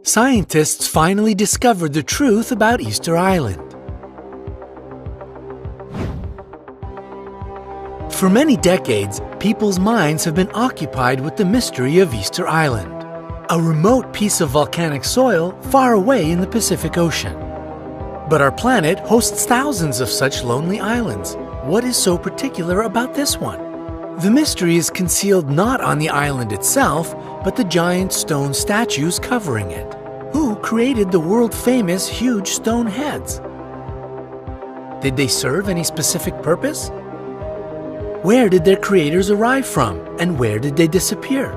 Scientists finally discovered the truth about Easter Island. For many decades, people's minds have been occupied with the mystery of Easter Island, a remote piece of volcanic soil far away in the Pacific Ocean. But our planet hosts thousands of such lonely islands. What is so particular about this one? The mystery is concealed not on the island itself, but the giant stone statues covering it. Who created the world-famous huge stone heads? Did they serve any specific purpose? Where did their creators arrive from, and where did they disappear?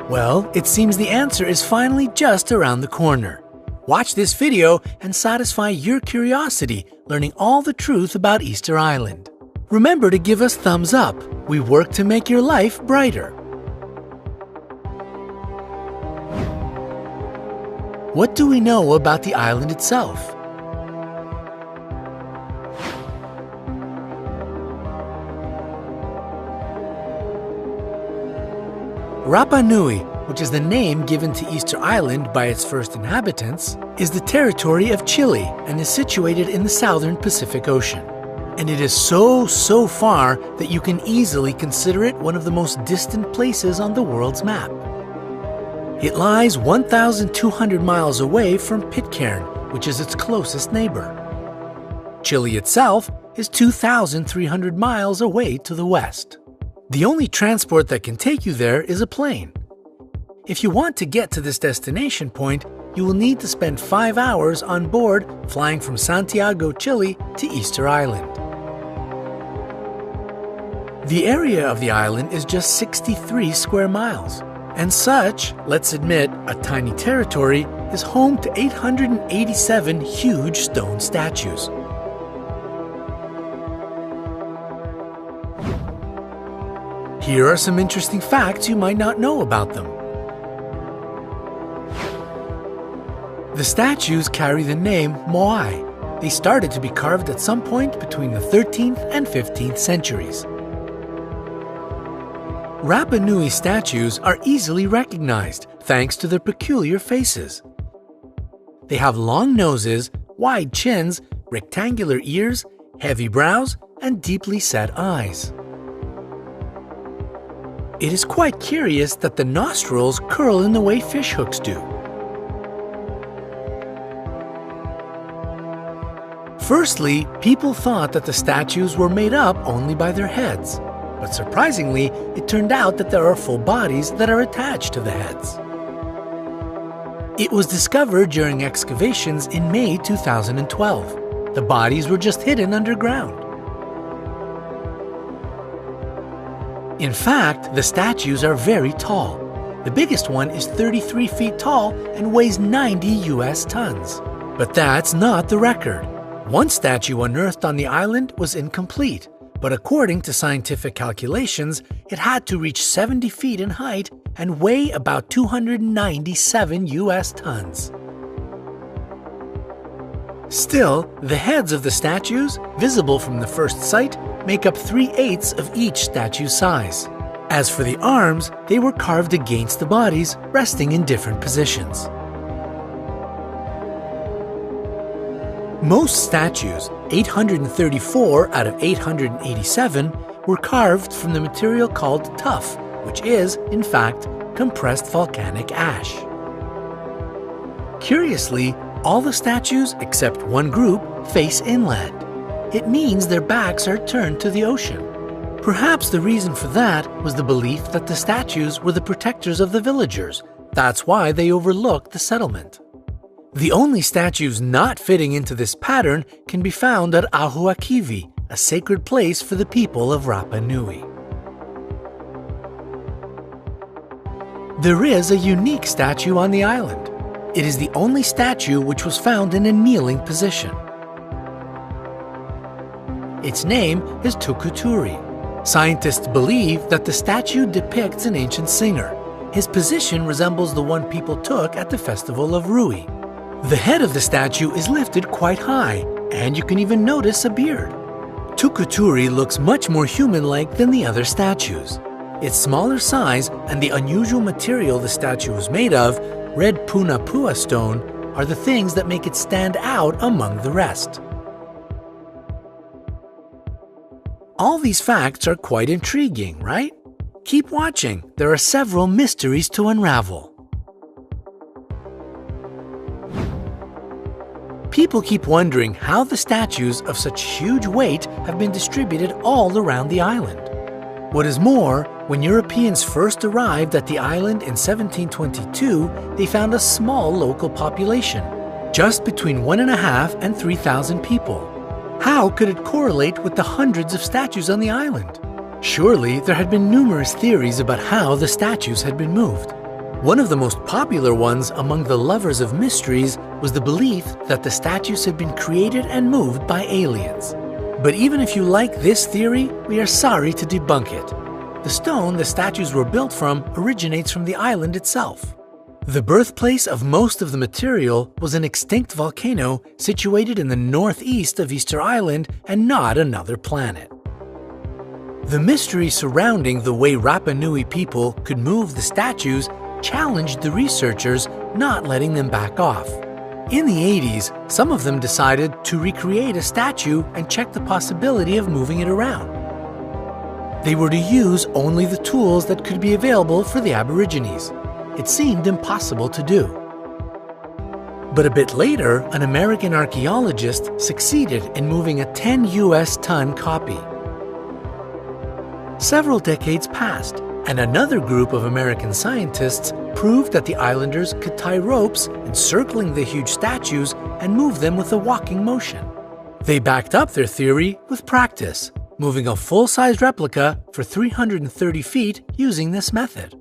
Well, it seems the answer is finally just around the corner. Watch this video and satisfy your curiosity, learning all the truth about Easter Island. Remember to give us thumbs up. We work to make your life brighter. What do we know about the island itself? Rapa Nui, which is the name given to Easter Island by its first inhabitants, is the territory of Chile and is situated in the southern Pacific Ocean. And it is so far that you can easily consider it one of the most distant places on the world's map. It lies 1,200 miles away from Pitcairn, which is its closest neighbor. Chile itself is 2,300 miles away to the west. The only transport that can take you there is a plane. If you want to get to this destination point, you will need to spend 5 hours on board flying from Santiago, Chile to Easter Island. The area of the island is just 63 square miles. And such, let's admit, a tiny territory is home to 887 huge stone statues. Here are some interesting facts you might not know about them. The statues carry the name Moai. They started to be carved at some point between the 13th and 15th centuries. Rapa Nui statues are easily recognized thanks to their peculiar faces. They have long noses, wide chins, rectangular ears, heavy brows, and deeply set eyes. It is quite curious that the nostrils curl in the way fishhooks do. Firstly, people thought that the statues were made up only by their heads. But surprisingly, it turned out that there are full bodies that are attached to the heads. It was discovered during excavations in May 2012. The bodies were just hidden underground. In fact, the statues are very tall. The biggest one is 33 feet tall and weighs 90 US tons. But that's not the record. One statue unearthed on the island was incomplete, but according to scientific calculations, it had to reach 70 feet in height and weigh about 297 US tons. Still, the heads of the statues, visible from the first sight, make up 3/8 of each statue's size. As for the arms, they were carved against the bodies, resting in different positions. Most statues, 834 out of 887, were carved from the material called tuff, which is, in fact, compressed volcanic ash. Curiously, all the statues except one group face inland. It means their backs are turned to the ocean. Perhaps the reason for that was the belief that the statues were the protectors of the villagers. That's why they overlooked the settlement. The only statues not fitting into this pattern can be found at Ahuakivi, a sacred place for the people of Rapa Nui. There is a unique statue on the island. It is the only statue which was found in a kneeling position. Its name is Tukuturi. Scientists believe that the statue depicts an ancient singer. His position resembles the one people took at the festival of Rui. The head of the statue is lifted quite high, and you can even notice a beard. Tukuturi looks much more human-like than the other statues. Its smaller size and the unusual material the statue was made of red Punapua stone, are the things that make it stand out among the rest. All these facts are quite intriguing, right? Keep watching, there are several mysteries to unravel. People keep wondering how the statues of such huge weight have been distributed all around the island. What is more, when Europeans first arrived at the island in 1722, they found a small local population, just between 1,500 and 3,000 people. How could it correlate with the hundreds of statues on the island? Surely there had been numerous theories about how the statues had been moved. One of the most popular ones among the lovers of mysteries was the belief that the statues had been created and moved by aliens. But even if you like this theory, we are sorry to debunk it. The stone the statues were built from originates from the island itself. The birthplace of most of the material was an extinct volcano situated in the northeast of Easter Island and not another planet. The mystery surrounding the way Rapa Nui people could move the statues challenged the researchers, not letting them back off. In the 80s, some of them decided to recreate a statue and check the possibility of moving it around. They were to use only the tools that could be available for the Aborigines. It seemed impossible to do. But a bit later, an American archaeologist succeeded in moving a 10 US ton copy. Several decades passed, and another group of American scientists proved that the islanders could tie ropes encircling the huge statues and move them with a walking motion. They backed up their theory with practice, moving a full-size replica for 330 feet using this method.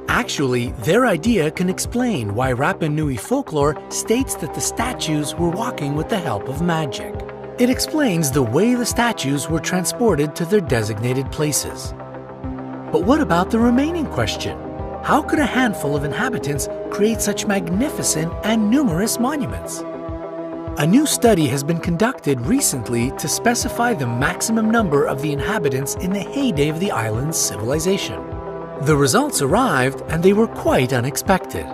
Actually, their idea can explain why Rapa Nui folklore states that the statues were walking with the help of magic. It explains the way the statues were transported to their designated places. But what about the remaining question? How could a handful of inhabitants create such magnificent and numerous monuments? A new study has been conducted recently to specify the maximum number of the inhabitants in the heyday of the island's civilization. The results arrived and they were quite unexpected.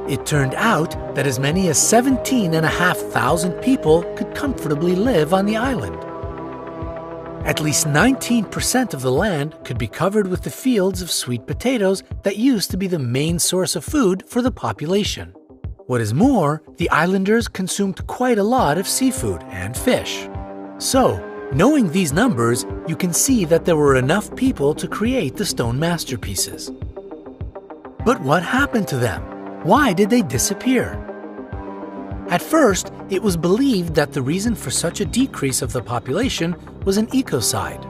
It turned out that as many as 17,500 people could comfortably live on the island. At least 19% of the land could be covered with the fields of sweet potatoes that used to be the main source of food for the population. What is more, the islanders consumed quite a lot of seafood and fish. So, knowing these numbers, you can see that there were enough people to create the stone masterpieces. But what happened to them? Why did they disappear? At first, it was believed that the reason for such a decrease of the population was an ecocide.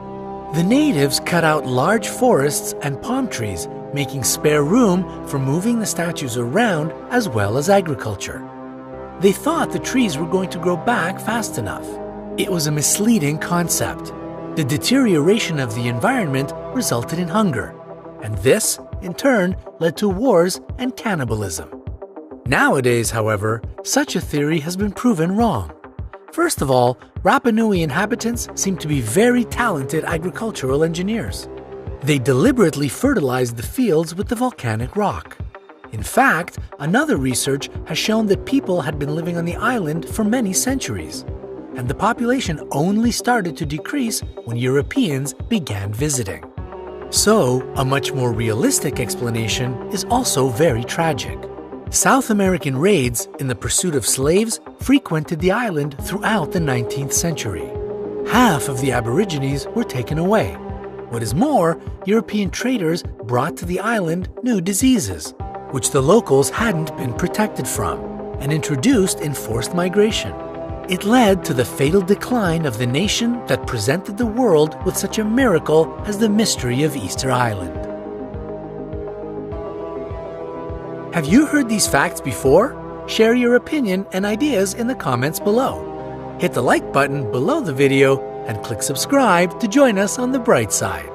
The natives cut out large forests and palm trees, making spare room for moving the statues around as well as agriculture. They thought the trees were going to grow back fast enough. It was a misleading concept. The deterioration of the environment resulted in hunger, and this, in turn, led to wars and cannibalism. Nowadays, however, such a theory has been proven wrong. First of all, Rapa Nui inhabitants seem to be very talented agricultural engineers. They deliberately fertilized the fields with the volcanic rock. In fact, another research has shown that people had been living on the island for many centuries, and the population only started to decrease when Europeans began visiting. So, a much more realistic explanation is also very tragic. South American raids in the pursuit of slaves frequented the island throughout the 19th century. Half of the Aborigines were taken away. What is more, European traders brought to the island new diseases, which the locals hadn't been protected from, and introduced enforced migration. It led to the fatal decline of the nation that presented the world with such a miracle as the mystery of Easter Island. Have you heard these facts before? Share your opinion and ideas in the comments below. Hit the like button below the video and click subscribe to join us on the bright side.